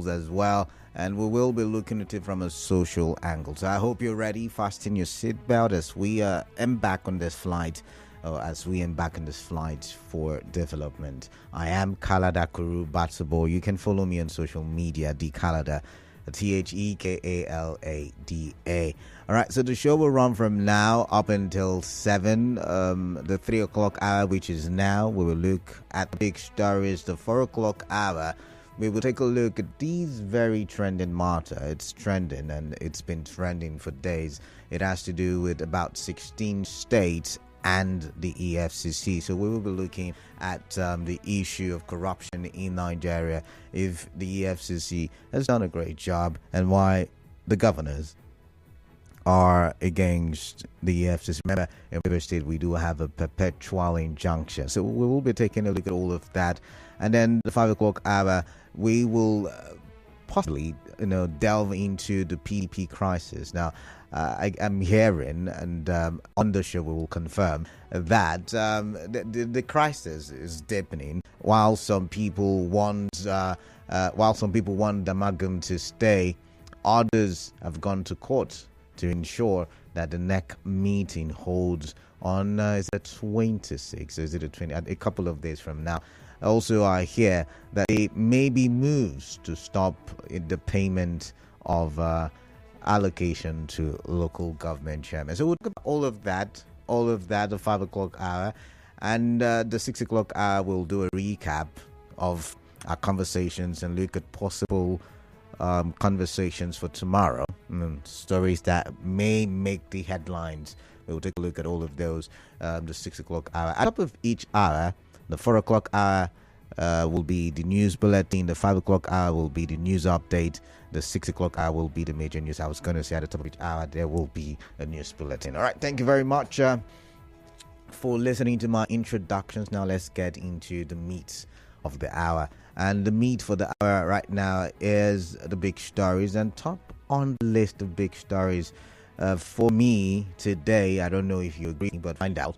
angles as well. And we will be looking at it from a social angle. So I hope you're ready. Fasten your seatbelt as we embark on this flight. For development. I am Kalada Kuru Batsabo. You can follow me on social media, Kalada, TheKalada. All right, so the show will run from now up until 7, the 3 o'clock hour, which is now. We will look at the big stories. The 4 o'clock hour, we will take a look at these very trending matter. It's trending, and it's been trending for days. It has to do with about 16 states and the EFCC. So we will be looking at the issue of corruption in Nigeria, if the EFCC has done a great job, and why the governors are against the EFCC. Remember, in River State, we do have a perpetual injunction. So we will be taking a look at all of that. And then the 5 o'clock hour, we will possibly, delve into the PDP crisis. Now, I'm hearing, and on the show we will confirm that the crisis is deepening. While some people want the amalgam to stay, others have gone to court to ensure that the NEC meeting holds on is it 26? Is it a 20? A couple of days from now. Also, I hear that there may be moves to stop the payment of allocation to local government chairmen. So we'll look at all of that, the 5 o'clock hour, and the 6 o'clock hour we'll do a recap of our conversations and look at possible conversations for tomorrow, stories that may make the headlines. We'll take a look at all of those. The 6 o'clock hour. At the top of each hour, the 4 o'clock hour will be the news bulletin. The 5 o'clock hour will be the news update. The 6 o'clock hour will be the major news. I was going to say at the top of each hour there will be a news bulletin. All right, thank you very much for listening to my introductions. Now let's get into the meat of the hour. And the meat for the hour right now is the big stories. And top on the list of big stories for me today, I don't know if you agree, but find out.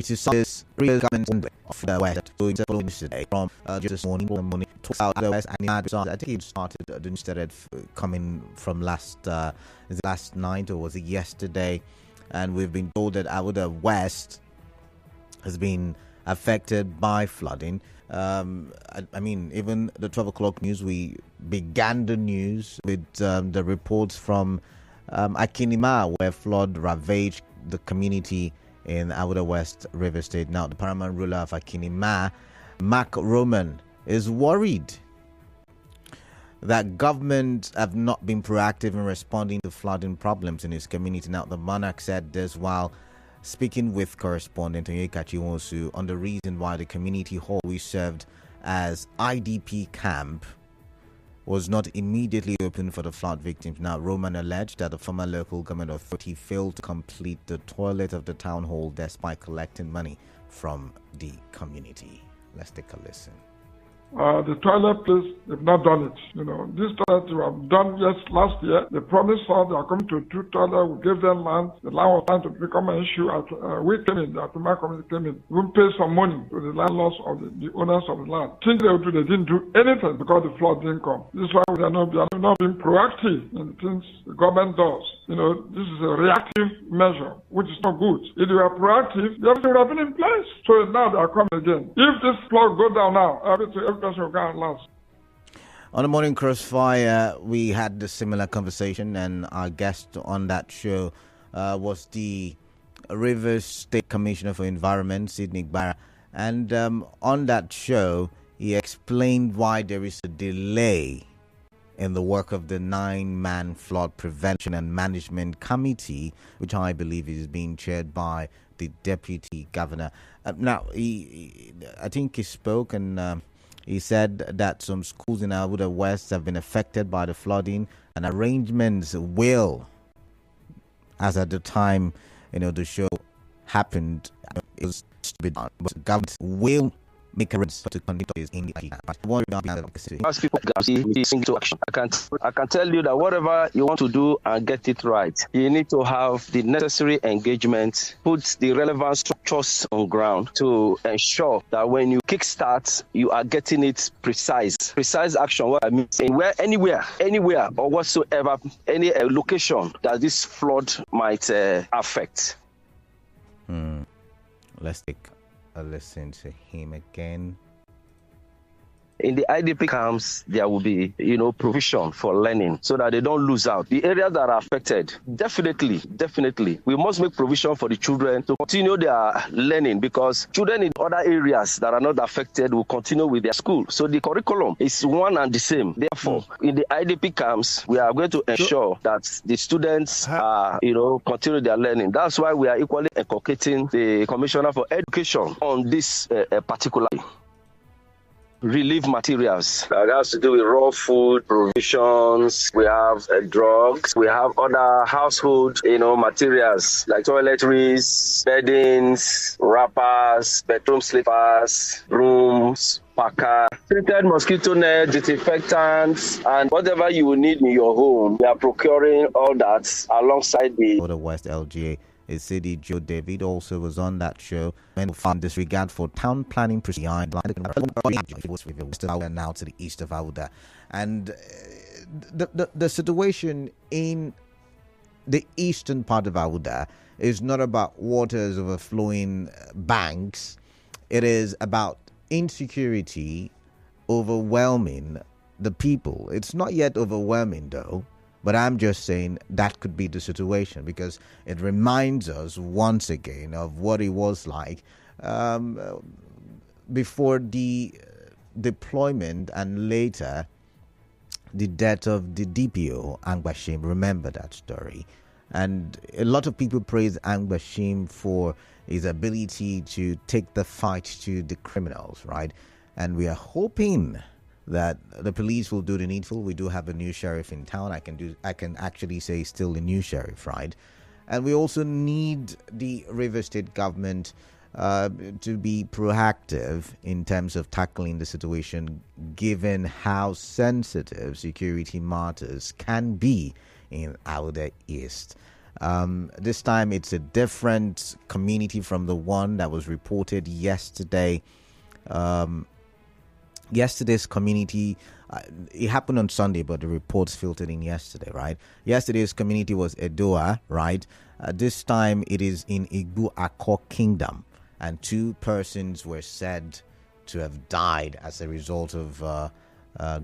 It is this real government of the West doing today from just this morning talks about the West, and I think it started the news started coming from last night, or was it yesterday? And we've been told that Ahoada-West has been affected by flooding. I mean, even the 12 o'clock news, we began the news with the reports from Akinima, where flood ravaged the community in Ahoada-West, River State. Now, the Paramount ruler of Akinima, Mark Roman, is worried that governments have not been proactive in responding to flooding problems in his community. Now, the monarch said this while speaking with correspondent Onyeka Chiwonsu on the reason why the community hall we served as IDP camp was not immediately open for the flood victims. Now, Roman alleged that the former local government authority failed to complete the toilet of the town hall despite collecting money from the community. Let's take a listen. The toilet place, they've not done it. This toilet we have done just last year. They promised us they are coming to do toilet. We gave them land. The land was trying to become an issue. We came in, the Atuma community came in. We paid some money to the landlords of the owners of the land. Things they would do, they didn't do anything because the flood didn't come. This is why we are not being proactive in the things the government does. This is a reactive measure, which is not good. If they were proactive, everything would have been in place. So now they are coming again. If this flood go down now, everything will go last. On the Morning Crossfire, we had a similar conversation, and our guest on that show was the Rivers State Commissioner for Environment, Sidney Gbara. And on that show, he explained why there is a delay in the work of the 9-man flood prevention and management committee, which I believe is being chaired by the deputy governor. Now, I think he spoke and he said that some schools in Ahoada-West have been affected by the flooding, and arrangements will, as at the time the show happened, it was to be done, but the government will make arrangements to conduct this in the As people to action. I can tell you that whatever you want to do and get it right, you need to have the necessary engagement, put the relevant structures on ground to ensure that when you kickstart, you are getting it precise action. What I mean, anywhere or whatsoever, any location that this flood might affect. Let's take a listen to him again. In the IDP camps, there will be, provision for learning so that they don't lose out. The areas that are affected, definitely, we must make provision for the children to continue their learning, because children in other areas that are not affected will continue with their school. So the curriculum is one and the same. Therefore, in the IDP camps, we are going to ensure that the students are, continue their learning. That's why we are equally inculcating the Commissioner for Education on this particular relief materials that has to do with raw food, provisions. We have drugs. We have other household, materials like toiletries, beddings, wrappers, bedroom slippers, brooms, packer, treated mosquito net, disinfectants, and whatever you will need in your home. We are procuring all that alongside the Ahoada-West LGA. His city Joe David also was on that show and found disregard for town planning procedure now to the east of Ahoada. And the situation in the eastern part of Ahoada is not about waters overflowing banks. It is about insecurity overwhelming the people. It's not yet overwhelming though. But I'm just saying that could be the situation, because it reminds us once again of what it was like before the deployment and later the death of the DPO, Angbashim. Remember that story. And a lot of people praise Angbashim for his ability to take the fight to the criminals, right? And we are hoping that the police will do the needful. We do have a new sheriff in town. I can actually say still a new sheriff, right? And we also need the River State government to be proactive in terms of tackling the situation, given how sensitive security matters can be in Ahoada-East. This time it's a different community from the one that was reported yesterday. Yesterday's community, it happened on Sunday, but the reports filtered in yesterday, right? Yesterday's community was Edoa, right? This time it is in Igbo Akko Kingdom, and 2 persons were said to have died as a result of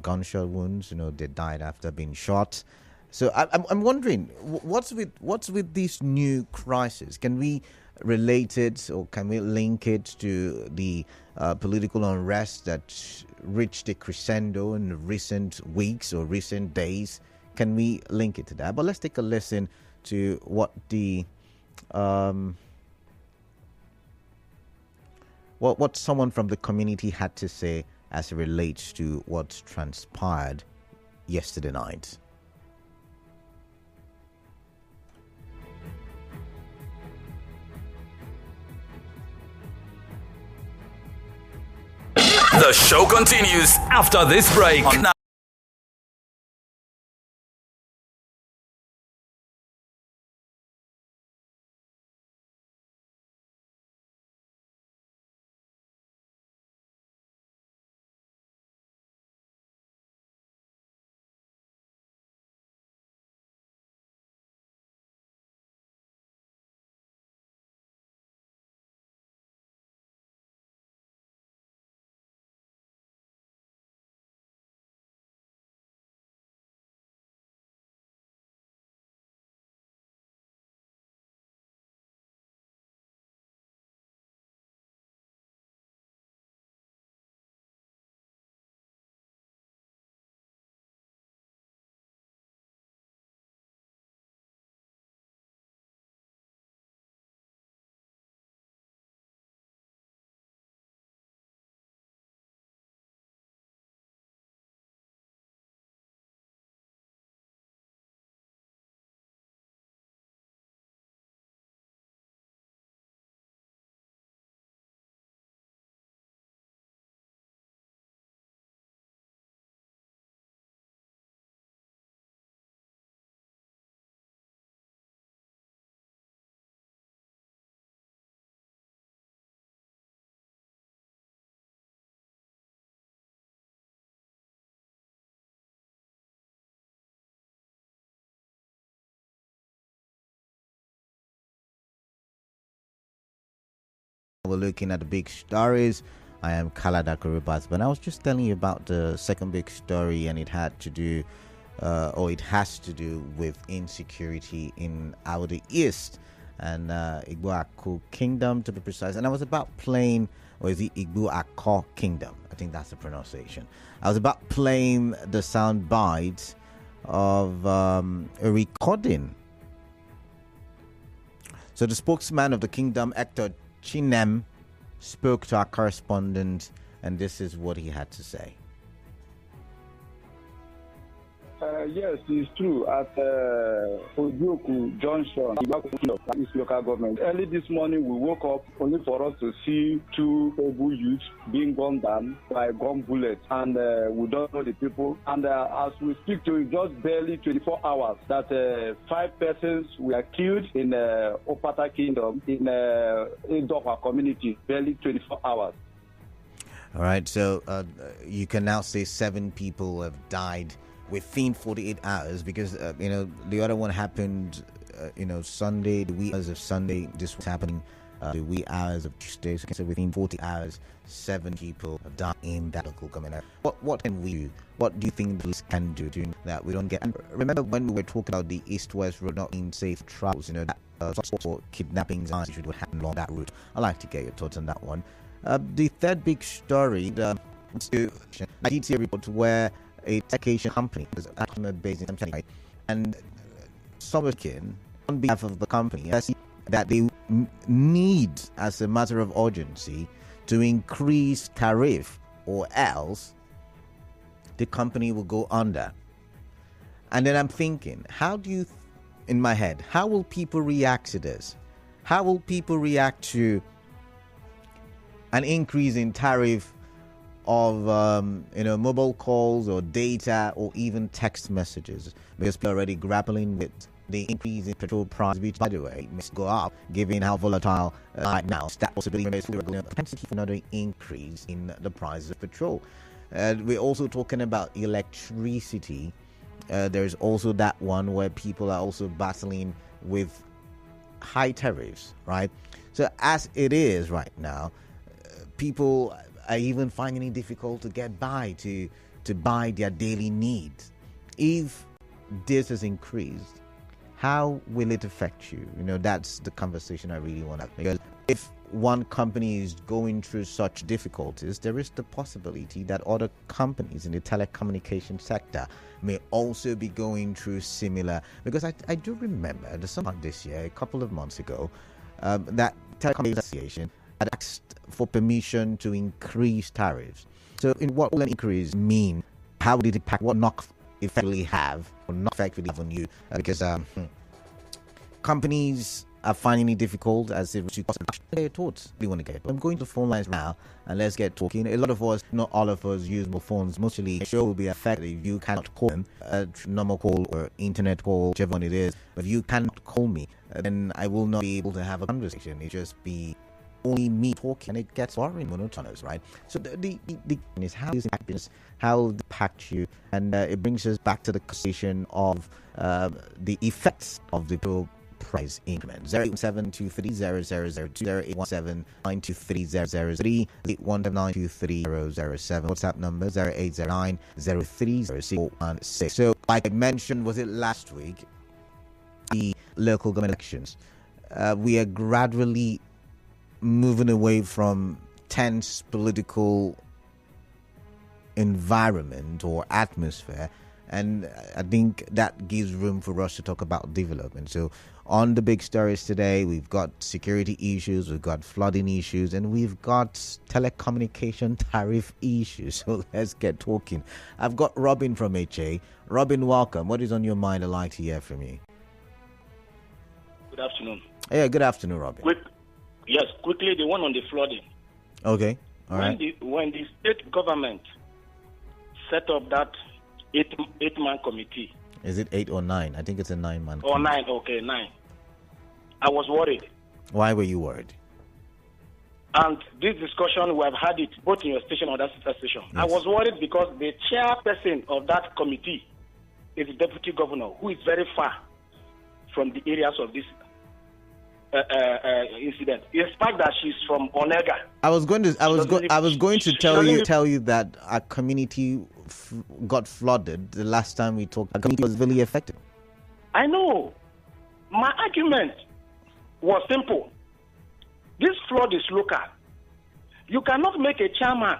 gunshot wounds. They died after being shot. So I'm wondering, what's with this new crisis? Can we relate it, or can we link it to the political unrest that reached a crescendo in recent weeks or recent days? Can we link it to that? But let's take a listen to what the what someone from the community had to say as it relates to what transpired yesterday night. The show continues after this break. we're looking at the big stories. I am Kalada Kurubas, but I was just telling you about the second big story, and it had to do, or it has to do with insecurity in Ahoada-East and Igbo Kingdom, to be precise. And I was about playing, or is it Igbo Kingdom? I think that's the pronunciation. I was about playing the sound bites of a recording. So the spokesman of the kingdom, Hector Chinem, spoke to our correspondent, and this is what he had to say. Yes, it's true. At Ojoku Junction, East local government. Early this morning, we woke up only for us to see two able youths being gunned down by gun bullets, and we don't know the people. And as we speak to you, just barely 24 hours, that 5 persons were killed in Opata Kingdom in Idoka community. Barely 24 hours. All right, so you can now say 7 people have died within 48 hours, because the other one happened Sunday, the wee hours of Sunday. This was happening the wee hours of Tuesday. So within 40 hours, 7 people have died in that local government. What can we do? What do you think police can do to that we don't get? And remember when we were talking about the east-west road not being safe travels, that sort of kidnappings and should happen along that route. I'd like to get your thoughts on that one. The third big story, I did see a report where a tech Asian company was actually based in China, right? And someone on behalf of the company that they need, as a matter of urgency, to increase tariff, or else the company will go under. And then I'm thinking, in my head, how will people react to this? How will people react to an increase in tariff of mobile calls or data or even text messages? Because people are already grappling with the increase in petrol price, which, by the way, must go up given how volatile right now. That possibility is potentially for another increase in the price of petrol. We're also talking about electricity. There's also that one where people are also battling with high tariffs, right? So as it is right now, people are even finding it difficult to get by to buy their daily needs. If this has increased, how will it affect you? That's the conversation I really want to have. Because if one company is going through such difficulties, there is the possibility that other companies in the telecommunication sector may also be going through similar. Because I do remember the summer this year, a couple of months ago, that telecommunication association had asked for permission to increase tariffs. So in what will an increase mean? How would it impact? What knock effectively have or not effectively have on you? Because companies are finding it difficult as if to get your thoughts. We want to get. I'm going to the phone lines now and let's get talking. A lot of us, not all of us, use mobile phones. Mostly the show will be affected if you cannot call them, normal call or internet call, whichever one it is. But if you cannot call me, then I will not be able to have a conversation. It just be only me talking, and it gets boring, monotonous, right? So the is how this happens, how it impacts you, and it brings us back to the conversation of the effects of the petrol price increment. 087230002 08179230003 819230007. WhatsApp number 0809030616. So, like I mentioned, was it last week? The local government elections. We are gradually moving away from tense political environment or atmosphere, and I think that gives room for us to talk about development. So on the big stories today, we've got security issues, we've got flooding issues, and we've got telecommunication tariff issues. So let's get talking. I've got Robin from HA. Robin, welcome. What is on your mind? I'd like to hear from you. Good afternoon. Yeah, good afternoon, Robin. Quickly, the one on the flooding. Okay, all right. When the state government set up that eight-man committee. Is it 8 or 9? I think it's a 9-man. Or 9, okay, 9. I was worried. Why were you worried? And this discussion, we have had it both in your station and that sister station. Yes. I was worried because the chairperson of that committee is the deputy governor, who is very far from the areas of this incident. It's fact that she's from Onega. I was going to tell you that our community got flooded the last time we talked. Our community was really affected. I know. My argument was simple. This flood is local. You cannot make a chairman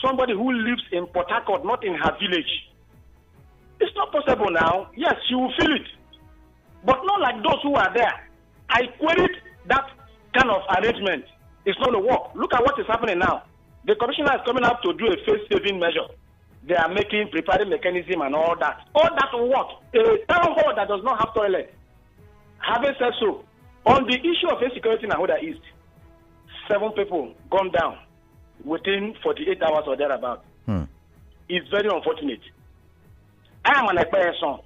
somebody who lives in Port Harcourt, not in her village. It's not possible now. Yes, she will feel it. But not like those who are there. I queried that kind of arrangement. It's not going to work. Look at what is happening now. The commissioner is coming up to do a face-saving measure. They are preparing mechanism and all that. All that will work. A town hall that does not have toilet. Having said so, on the issue of insecurity in Ahoada-East, 7 people gone down within 48 hours or thereabout. It's very unfortunate. I am an person.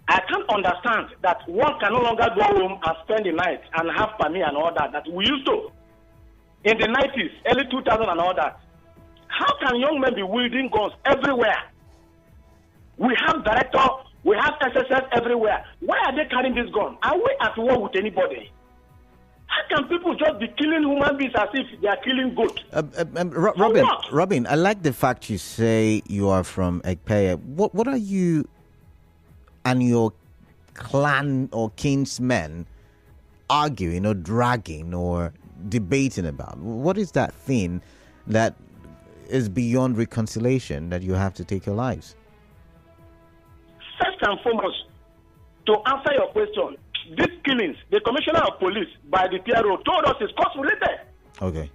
I can't understand that one can no longer go home and spend the night and have family and all that we used to in the 90s, early 2000 and all that. How can young men be wielding guns everywhere? We have director, we have SSS everywhere. Why are they carrying this gun? Are we at war with anybody? How can people just be killing human beings as if they are killing goats? Robin, I like the fact you say you are from Ekpeye. What are you and your clan or kinsmen arguing or dragging or debating about? What is that thing that is beyond reconciliation that you have to take your lives? First and foremost, to answer your question, these killings, the commissioner of police by the PRO told us it's cost related. Okay.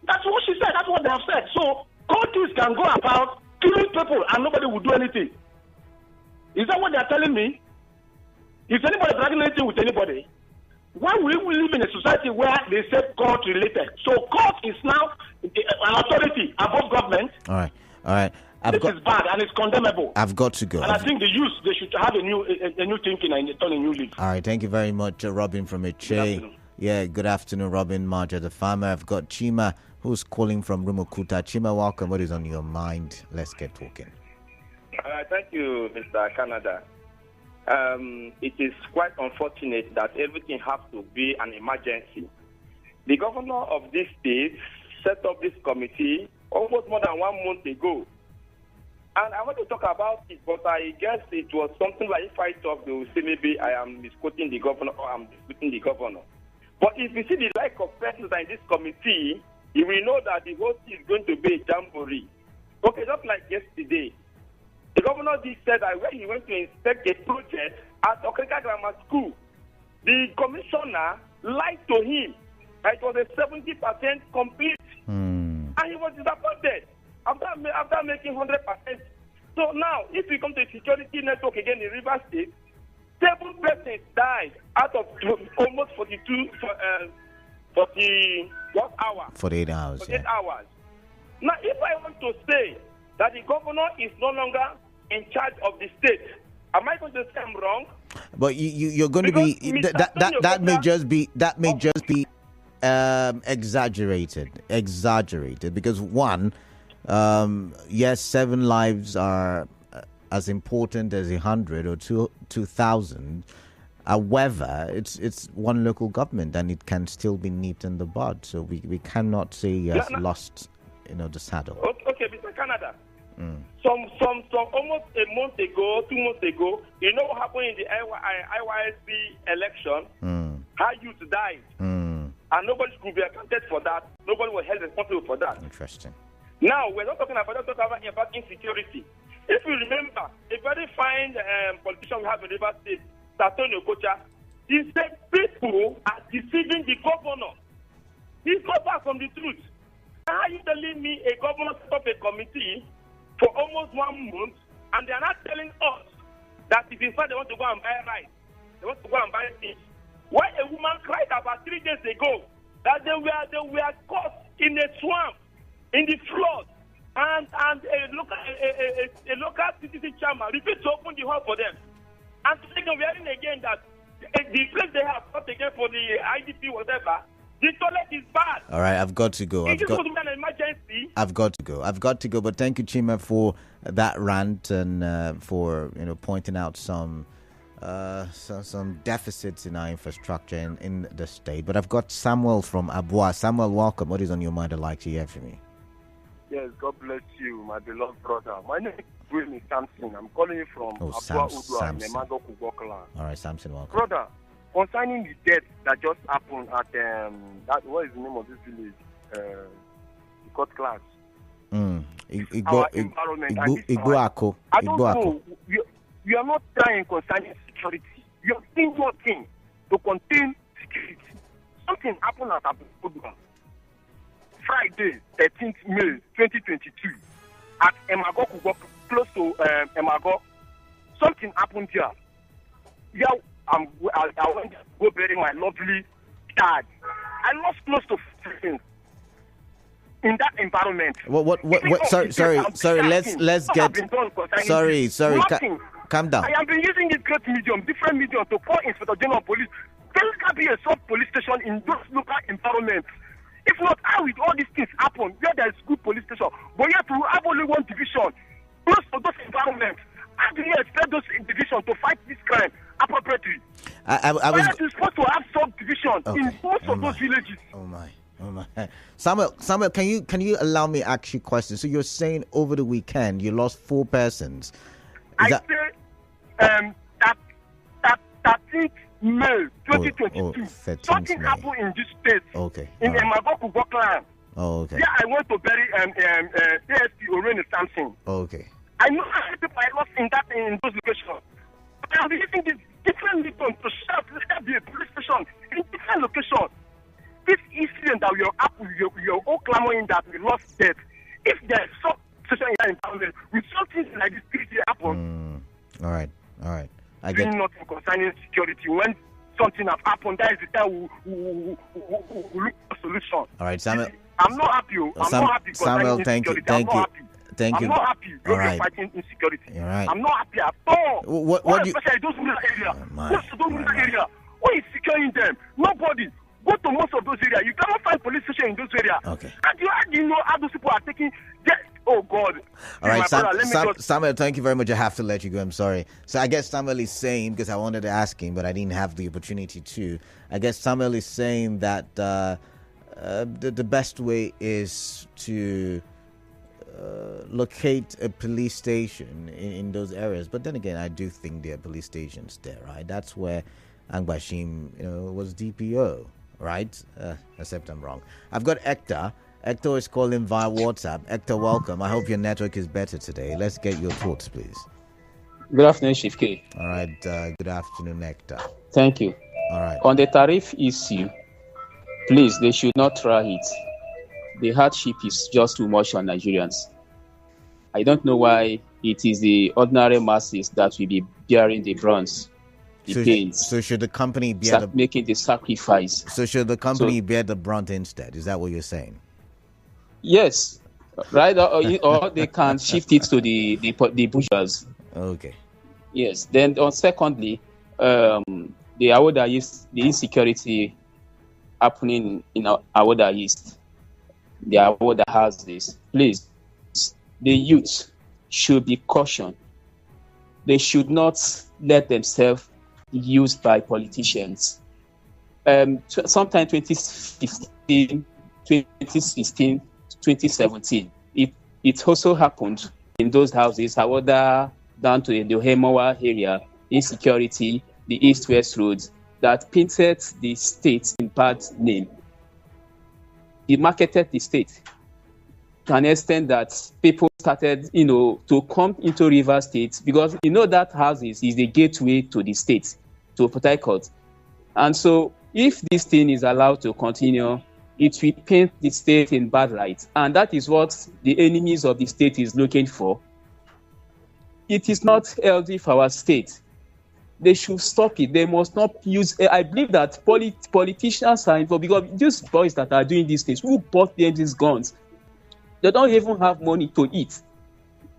That's what she said. That's what they have said. So courts can go about killing people and nobody will do anything. Is that what they are telling me? Is anybody dragging anything with anybody? Why will we live in a society where they say court related? So court is now an authority above government. All right. This is bad and it's condemnable. I've got to go. And I think the youth, they should have a new thinking and turn a new leaf. All right, thank you very much, Robin from Eche. Good afternoon, Robin, Marja the farmer. I've got Chima who's calling from Rumukuta. Chima, welcome. What is on your mind? Let's get talking. Thank you, Mr. Canada. It is quite unfortunate that everything has to be an emergency. The governor of this state set up this committee almost more than 1 month ago. And I want to talk about it, but I guess it was something like if I talk, they will say maybe I am misquoting the governor or I'm disputing the governor. But if you see the like of persons in this committee, you will know that the whole thing is going to be a jamboree. Okay, just like yesterday, the governor did said that when he went to inspect a project at Okrika Grammar School, the commissioner lied to him that it was a 70% complete. And he was disappointed after making 100%. So now, if we come to the security network again in River State, 7 persons died out of almost 48 hours. 48 hours. 48 hours. Now, if I want to say that the governor is no longer in charge of the state, am I going to say I'm wrong? But you're going because to be that may just be exaggerated because one. Yes, 7 lives are as important as 100 or 2,000. However, it's one local government and it can still be nipped in the bud. So we cannot say he has lost, the saddle. Okay, Mr. Canada. Some almost a month ago, 2 months ago, you know what happened in the IYSC election? How youth died. And nobody could be accounted for that. Nobody was held responsible for that. Interesting. Now, we're not talking about insecurity. If you remember, a very fine politician we have in River State, Satonio Kocha, he said people are deceiving the governor. He's not far from the truth. How are you telling me a governor set up a committee for almost 1 month and they are not telling us that if in fact they want to go and buy rice, they want to go and buy things? Why a woman cried about 3 days ago that they were caught in a swamp, in the flood, and a local citizen chairman refused to open the hall for them. And today we are hearing again that the place they have got again for the IDP, whatever, the toilet is bad. All right, I've got to go. It's supposed to be an emergency. I've got to go. But thank you, Chima, for that rant and for pointing out some some deficits in our infrastructure in the state. But I've got Samuel from Abua. Samuel, welcome. What is on your mind? I'd like to hear from you. Yes, God bless you, my beloved brother. My name is Willie Samson. I'm calling you from Abua Udua in Nemago Kubokla. All right, Samson, welcome. Brother, concerning the death that just happened at what is the name of this village? The court class. Our environment. I don't know. We are not trying concerning security. We are doing nothing to contain security. Something happened at Abua Udua. Friday, 13th May 2022, at Emago, close to Emago. Something happened here. Yeah, I went to go bury my lovely dad. I lost close to 15 in that environment. What? Sorry. Let's get. Sorry. Calm down. I have been using this great medium, different medium, to call Inspector General of Police. There can be a sub police station in those local environments. If not, how will all these things happen where there is good police station? But yet we have only one division close to those environments. How do you expect those divisions to fight this crime appropriately? I was supposed to have subdivision in most of those villages. Oh my. Samuel, can you allow me to ask you a question? So you're saying over the weekend you lost 4 persons. Say 13th May 2022. Something happened in this state. Okay. In Emago Kubokla. Oh, okay. Yeah, I went to bury ASP Orene Samson. Okay. I know how many people I lost in those locations. But I'm using this different medium to shout, let be a police station in different locations. This incident that we are all clamoring that we lost death. If there is some situation in that environment, with something like this happen. All right. I get nothing concerning security. When something has happened, that is the time we look for a solution. All right, Samuel. I'm not happy. I'm not happy. Samuel, thank you. I'm not happy. All right. Fighting insecurity. All right. I'm not happy at all. What do you? Especially those rural area. Who is securing them? Nobody. Go to most of those areas. You cannot find police station in those areas. Okay. And how do you know how those people are taking? Oh God. All right, Samuel, thank you very much. I have to let you go. I'm sorry. So I guess Samuel is saying, because I wanted to ask him, but I didn't have the opportunity to. I guess Samuel is saying that the best way is to locate a police station in those areas. But then again, I do think there are police stations there, right? That's where Angbashim, was DPO, right? Except I'm wrong. I've got Hector. Hector is calling via WhatsApp. Hector, welcome. I hope your network is better today. Let's get your thoughts, please. Good afternoon, Chief K. All right. Good afternoon, Hector. Thank you. All right. On the tariff issue, please, they should not try it. The hardship is just too much on Nigerians. I don't know why it is the ordinary masses that will be bearing the brunt, the pains. So should the company bear making the sacrifice? So should the company bear the brunt instead? Is that what you're saying? Yes, right. Or they can shift it to the bourgeois. Okay. Yes. Then, secondly, the Ahoada-East, the insecurity happening in Ahoada-East, the Ahoada has this. Please, the youth should be cautioned. They should not let themselves be used by politicians. Sometime 2015, 2016. 2017, it also happened in those houses, Ahoada down to the Hemowa area, insecurity, the east-west roads, that painted the state in bad name. It marketed the state to an extent that people started, to come into River State because that houses is the gateway to the state, to Port Harcourt. And so if this thing is allowed to continue, it will paint the state in bad light. And that is what the enemies of the state is looking for. It is not healthy for our state. They should stop it. They must not use... I believe that politicians are involved because these boys that are doing these things, who bought them these guns? They don't even have money to eat.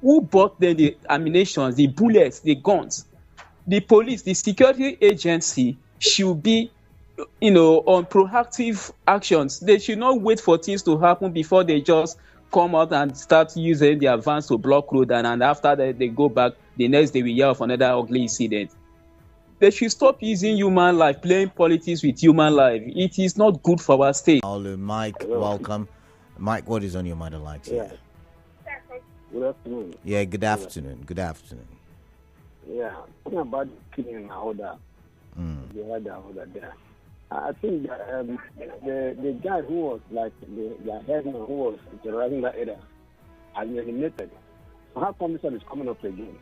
Who bought them the ammunition, the bullets, the guns? The police, the security agency should be on proactive actions. They should not wait for things to happen before they just come out and start using their vans to block road, and after that they go back. The next day we hear of another ugly incident. They should stop using human life, playing politics with human life. It is not good for our state. Mike, welcome. Mike, what is on your mind? I'd like to hear. Good afternoon. Yeah, good afternoon. Good afternoon. Yeah, talking about the killing in Ahoada. They had Ahoada there. I think that, the guy who was like the headman who was terrorizing that area has been eliminated. So how come this one is coming up again?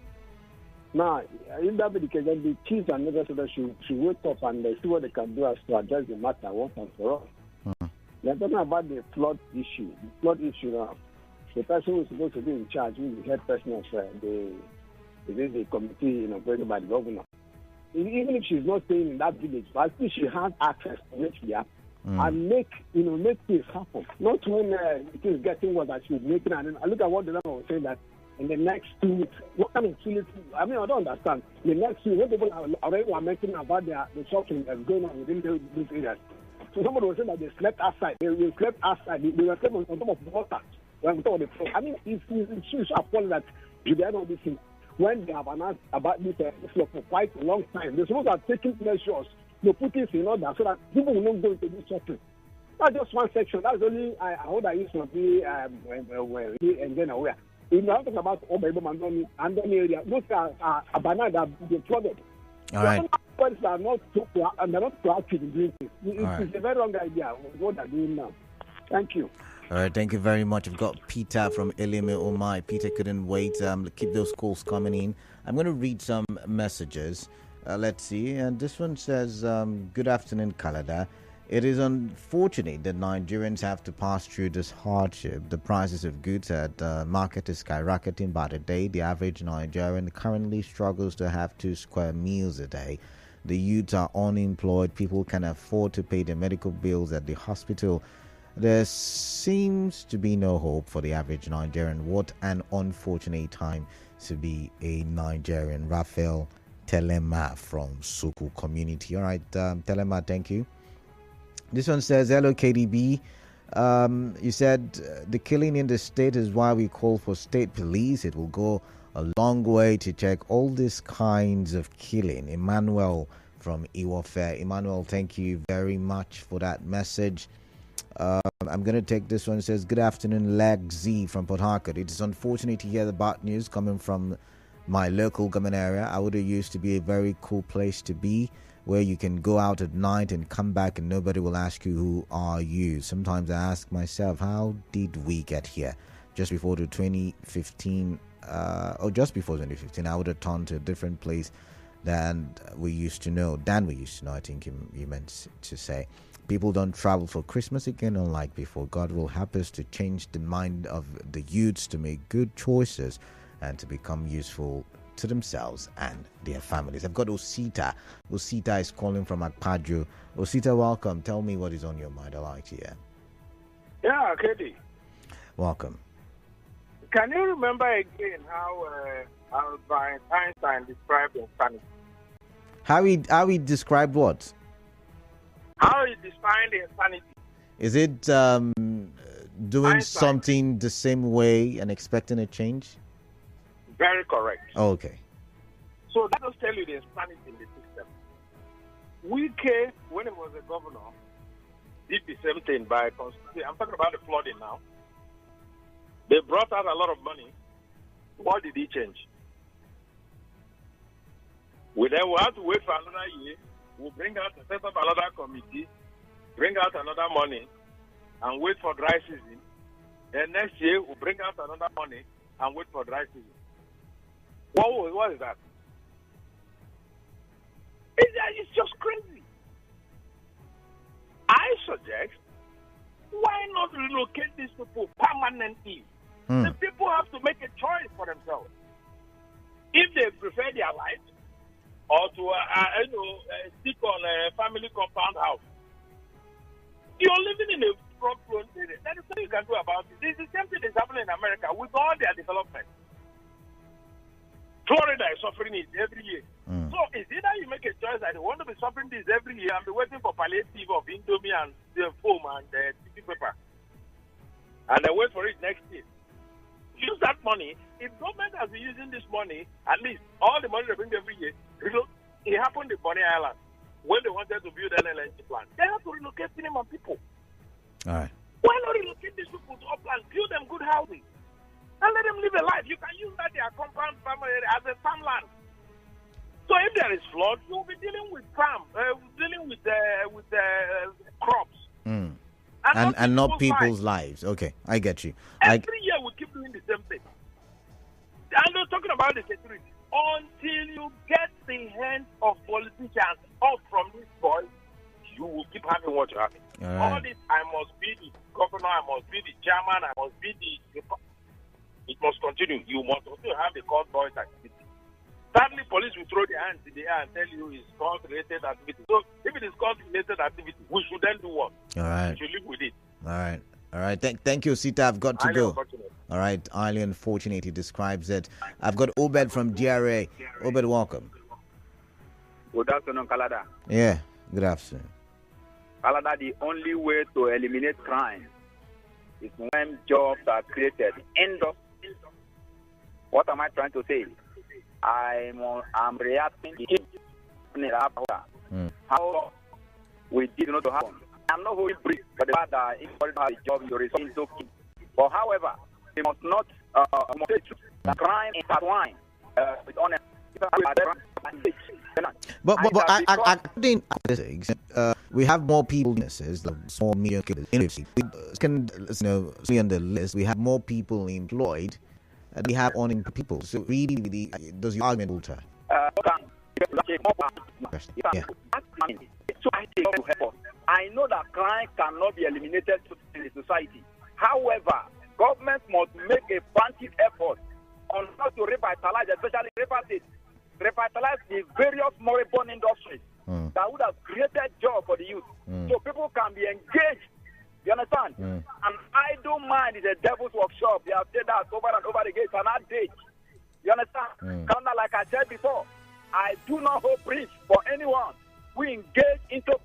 Now, if that be the case, then the chiefs and legislators should wake up and see what they can do as to address the matter once and for all. They're talking about the flood issue. The flood issue now. The person who is supposed to be in charge, who is the head person of the committee operated by the governor. Even if she's not staying in that village, but at least she has access to reach there and make things happen. Not when it is getting what I should make it. And I look at what the governor was saying that in the next 2 weeks, what kind of 2 weeks? I mean, I don't understand. The next 2 weeks, when people are already mentioning about the suffering that's going on within these areas. So somebody was saying that they slept outside. They slept outside. They were sleeping on top of water. I mean, it's appalling that you don't know this thing. When they have announced about this for quite a long time, they're supposed to have taken measures to put this in order so that people will not go into this shopping. Not just one section. That's only Ahoada-East will be and then aware. If you are talking about Obebo and area, those are bananas that have been flooded. All right. Are not proactive in doing this. It's a very wrong idea what they're doing now. Thank you. All right, thank you very much. I've got Peter from Elime Omai. Peter couldn't wait. Keep those calls coming in. I'm going to read some messages. Let's see. And this one says, good afternoon, Kalada. It is unfortunate that Nigerians have to pass through this hardship. The prices of goods at market is skyrocketing by the day. The average Nigerian currently struggles to have 2 square meals a day. The youths are unemployed. People can afford to pay their medical bills at the hospital. There seems to be no hope for the average Nigerian. What an unfortunate time to be a Nigerian. Raphael Telema from Suku community. All right, Telema, thank you. This one says, hello, KDB. You said the killing in the state is why we call for state police. It will go a long way to check all these kinds of killing. Emmanuel from Iwofe. Emmanuel, thank you very much for that message. I'm going to take this one. It says, good afternoon, Leg Z from Port Harcourt. It is unfortunate to hear the bad news coming from my local government area. Ahoada used to be a very cool place to be, where you can go out at night and come back and nobody will ask you, who are you? Sometimes I ask myself, how did we get here? Just before 2015, I would have turned to a different place than we used to know. I think you meant to say. People don't travel for Christmas again, unlike before. God will help us to change the mind of the youths to make good choices and to become useful to themselves and their families. I've got Osita. Osita is calling from Akpaju. Osita, welcome. Tell me what is on your mind. I like to hear. Yeah, Katie. Welcome. Can you remember again how Albert Einstein described insanity? How he described what? How he defined insanity. Is it doing Einstein. something the same way and expecting a change? Very correct. Oh, okay. So that just tell you the insanity in the system. Wike, when he was a governor, did the same thing by constituting. I'm talking about the flooding now. They brought out a lot of money. What did he change? We then will have to wait for another year. We'll bring out, set up another committee, bring out another money, and wait for dry season. Then next year, we'll bring out another money and wait for dry season. What is that? It's just crazy. I suggest, why not relocate these people permanently? The people have to make a choice for themselves. If they prefer their life, or to stick on a family compound house. You're living in a front-prone area. That is what you can do about it. It's the same thing that's happening in America with all their development. Florida is suffering it every year. So it's either you make a choice that you want to be suffering this every year and be waiting for palliative of Indomie and the foam and the tissue paper, and then wait for it next year. Use that money. If government has been using this money, at least all the money they bring every year, it happened the money Coney Island, when they wanted to build an LNG plant, they have to relocate minimum people. All right. Why not relocate these people to upland, build them good housing, and let them live a life? You can use that their compound farm area as a farmland. So if there is flood, you'll be dealing with dealing with crops. And not people's lives. Okay, I get you. Every year we keep doing the same thing. I'm not talking about the security. Until you get the hands of politicians off from this boy, you will keep having what you're having. All this, I must be the governor, I must be the chairman, I must be the... It must continue. You must also have the court boys activity. Sadly, police will throw their hands in the air and tell you it's court-related activity. So, if it is court-related activity, we should then do what? All right. We should live with it. All right. Thank you, Sita. I've got to go. All right. Highly unfortunate. He describes it. I've got Obed from DRA. Obed, welcome. Good afternoon, Kalada. Yeah. Good afternoon. Kalada, the only way to eliminate crime is when jobs are created. End of. What am I trying to say? I'm reacting how we did not happen. I'm not holding brief for the fact that if you have a job, you're receiving so key. But however, we must not the crime intertwine with honest. But I think we have more people businesses, the small medium industry. We can see on the list we have more people employed. We have unemployed people. So really, does your argument alter? Yeah. I know that crime cannot be eliminated in the society. However, government must make a frantic effort on how to revitalize, especially revitalize the various moribund industries that would have created jobs for the youth. So people can be engaged. You understand? An idle mind is a devil's workshop. They have said that over and over again. It's an adage. You understand? Kind of like I said before, I do not hold brief for anyone who engage into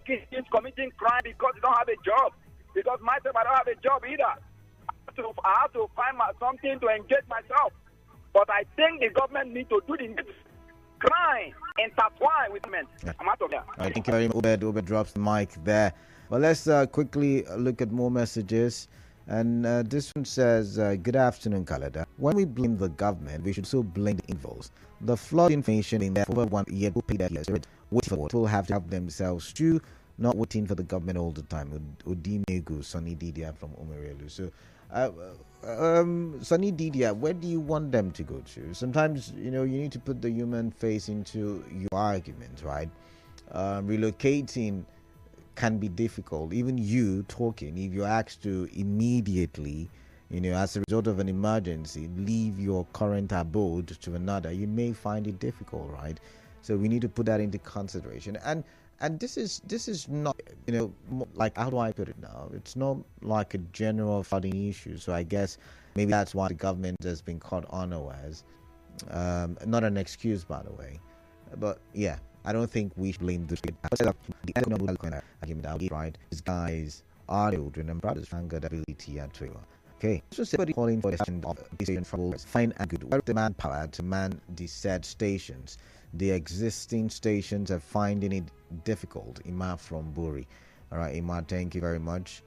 committing crime because they don't have a job. Because myself, I don't have a job either. I have to find something to engage myself. But I think the government needs to do the crime intertwine with men. I'm out of here. All right, thank you very much. Obed drops the mic there. Well, let's quickly look at more messages. And this one says, good afternoon, Kalada. When we blame the government, we should still blame the individuals. The flood information in there for over 1 year will pay that years. Wait for it. Will have to help themselves too, not waiting for the government all the time. Odimegu, Sonny Didia from Omerelu. So, Sonny Didia, where do you want them to go to? Sometimes, you need to put the human face into your argument, right? Relocating can be difficult. Even you talking, if you're asked to immediately, as a result of an emergency, leave your current abode to another, you may find it difficult, right? So we need to put that into consideration. And this is not, like, how do I put it now? It's not like a general flooding issue. So I guess maybe that's why the government has been caught unawares. Not an excuse, by the way. But yeah, I don't think we should blame the argument, right? These guys are children and brothers, good ability and trailer. Okay, so somebody calling for the station of station trouble, fine and good. Where the manpower to man the said stations? The existing stations are finding it difficult. Ima from Buri. All right, Ima, thank you very much.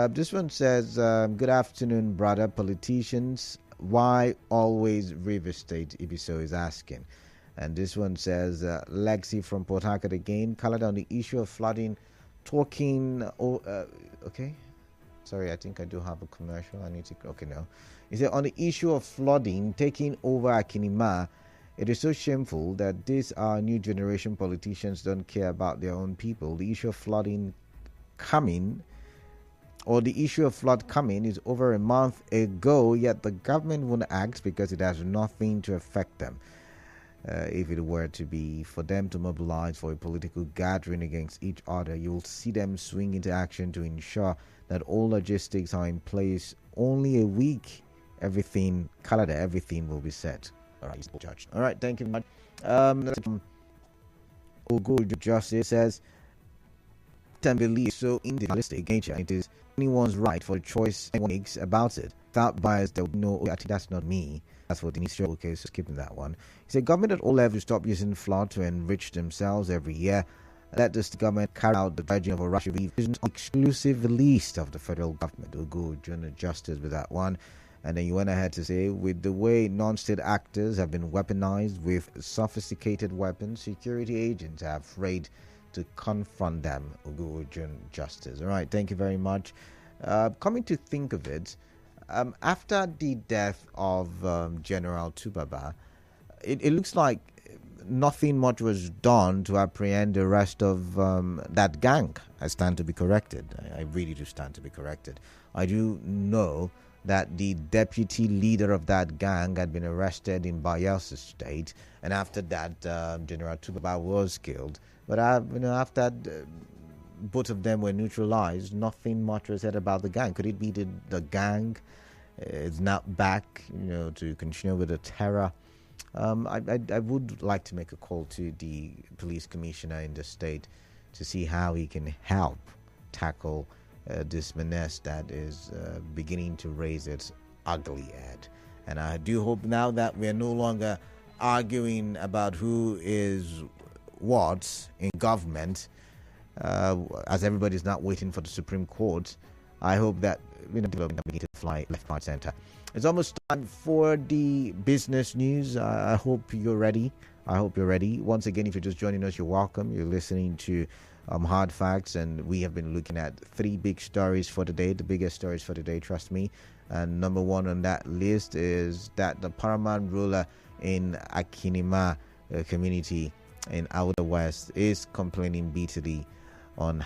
This one says, good afternoon, brother politicians. Why always River State? Ibiso is asking. And this one says, Lexi from Port Harcourt again. Colored on the issue of flooding, talking. Okay. Sorry, I think I do have a commercial. I need to. Okay, no. He said, on the issue of flooding taking over Akinima, it is so shameful that these are new generation politicians don't care about their own people. The issue of flooding coming, or the issue of flood coming, is over a month ago, yet the government won't act because it has nothing to affect them. If it were to be for them to mobilize for a political gathering against each other, you'll see them swing into action to ensure that all logistics are in place. Only a week, everything will be set. All right, judged. All right, thank you very much. Ogo Justice says, and belief so individualistic nature. It is anyone's right for the choice anyone makes about it. Without bias, there will no. I think that's not me. That's what Denise Joe. Okay, so skipping that one. He said, government at all levels stop using flood to enrich themselves every year. Let this government carry out the dredging of a Russian revision on exclusive list of the federal government. We'll go join justice with that one. And then you went ahead to say, with the way non-state actors have been weaponized with sophisticated weapons, security agents are afraid to confront them. We'll go join justice. All right, thank you very much. Coming to think of it, after the death of General Tubaba, it looks like nothing much was done to apprehend the rest of that gang. I stand to be corrected. I really do stand to be corrected. I do know that the deputy leader of that gang had been arrested in Bayelsa State, and after that, General Tubaba was killed. But after both of them were neutralized, nothing much was said about the gang. Could it be the gang is not back, to continue with the terror? I would like to make a call to the police commissioner in the state to see how he can help tackle this menace that is beginning to raise its ugly head. And I do hope now that we're no longer arguing about who is what in government, as everybody's not waiting for the Supreme Court. I hope that people begin to fly left, right, center. It's almost time for the business news. I hope you're ready. Once again, if you're just joining us, you're welcome. You're listening to Hard Facts, and we have been looking at 3 big stories for today, the biggest stories for today, trust me. And number 1 on that list is that the Paramount ruler in Akinima community in Ahoada-West is complaining bitterly on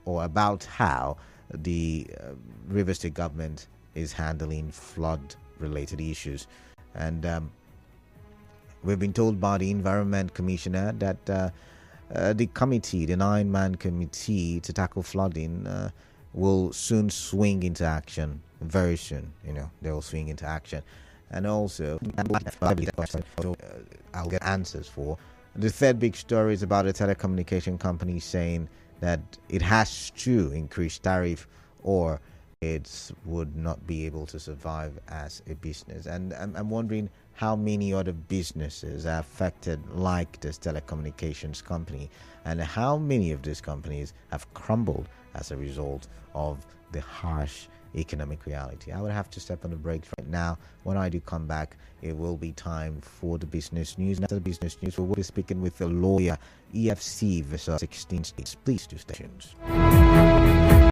about how the River State government is handling flood-related issues. And we've been told by the Environment Commissioner that the committee, the 9-man committee to tackle flooding, will soon swing into action. Very soon, they will swing into action. And also, I'll get answers for. The third big story is about a telecommunication company saying that it has to increase tariff or it would not be able to survive as a business. And I'm wondering how many other businesses are affected like this telecommunications company, and how many of these companies have crumbled as a result of the harsh economic reality. I would have to step on the brakes right now. When I do come back, it will be time for the business news. And after the business news, we will be speaking with the lawyer, EFC versus 16 states. Please do stay tuned.